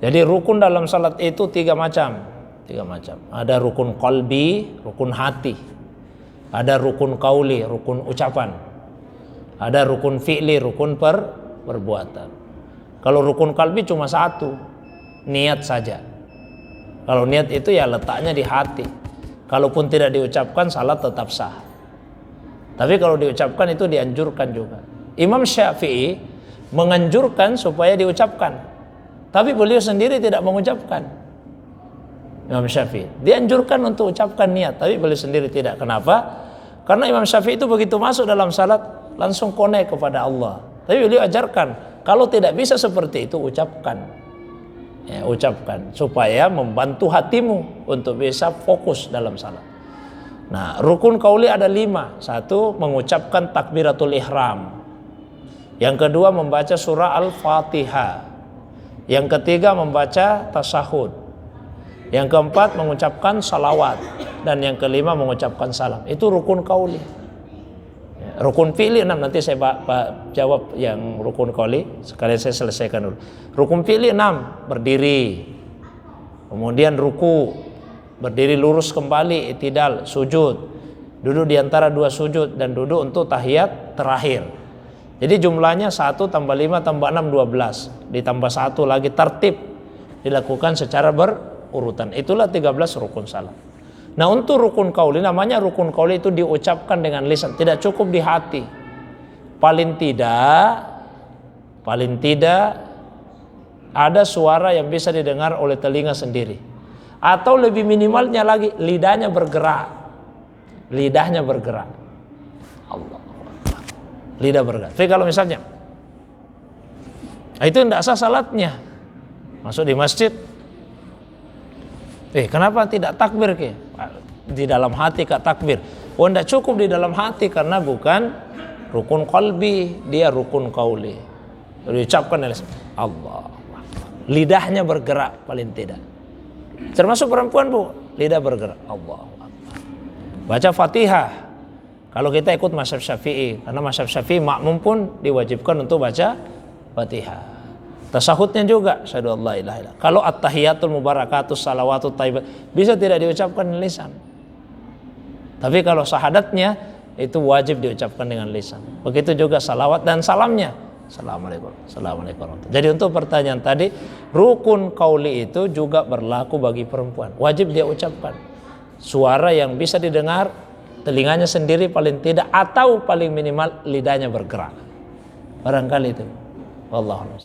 Jadi rukun dalam salat itu tiga macam. Ada rukun qalbi, rukun hati. Ada rukun qauli, rukun ucapan. Ada rukun fi'li, rukun perbuatan. Kalau rukun qalbi cuma satu, niat saja. Kalau niat itu ya letaknya di hati. Kalaupun tidak diucapkan, salat tetap sah. Tapi kalau diucapkan itu dianjurkan juga. Imam Syafi'i menganjurkan supaya diucapkan, tapi beliau sendiri tidak mengucapkan. Imam Syafi'i dianjurkan untuk ucapkan niat, tapi beliau sendiri tidak. Kenapa? Karena Imam Syafi'i itu begitu masuk dalam salat langsung connect kepada Allah. Tapi beliau ajarkan, kalau tidak bisa seperti itu ucapkan. Ya, ucapkan supaya membantu hatimu untuk bisa fokus dalam salat. Nah, rukun qauli ada 5. Satu, mengucapkan takbiratul ihram. Yang kedua, membaca surah Al-Fatihah. Yang ketiga, membaca tasyahud. Yang keempat, mengucapkan salawat. Dan yang kelima, mengucapkan salam. Itu rukun qauli. Rukun fi'li 6, nanti saya jawab yang rukun qauli. Sekalian saya selesaikan dulu. Rukun fi'li 6, berdiri. Kemudian ruku, berdiri lurus kembali, i'tidal, sujud, duduk di antara dua sujud, dan duduk untuk tahiyat terakhir. Jadi jumlahnya 1 tambah 5 tambah 6, 12. Ditambah 1 lagi, tertib dilakukan secara berurutan. Itulah 13 rukun salat. Nah, untuk rukun qauli, namanya rukun qauli itu diucapkan dengan lisan, tidak cukup di hati. Paling tidak ada suara yang bisa didengar oleh telinga sendiri. Atau lebih minimalnya lagi, lidahnya bergerak. Allah. Lidah bergerak. Tapi kalau misalnya itu tidak sah salatnya. Masuk di masjid, kenapa tidak takbir ke? Di dalam hati kak takbir. Tidak cukup di dalam hati karena bukan rukun qalbi, dia rukun qauli. Diucapkan oleh Allah. Lidahnya bergerak paling tidak. Termasuk perempuan, Bu, lidah bergerak. Allah. Baca Fatihah. Kalau kita ikut mazhab Syafi'i, karena mazhab Syafi'i makmum pun diwajibkan untuk baca Fatihah. Tasahudnya juga, asyhadu an la ilaha illallah. Kalau at-tahiyatul mubarakatus salawatut thayyibat bisa tidak diucapkan dengan lisan. Tapi kalau syahadatnya itu wajib diucapkan dengan lisan. Begitu juga salawat dan salamnya. Assalamualaikum. Jadi untuk pertanyaan tadi, rukun qauli itu juga berlaku bagi perempuan. Wajib dia ucapkan. Suara yang bisa didengar telinganya sendiri paling tidak, atau paling minimal lidahnya bergerak. Barangkali itu. Wallahu a'lam.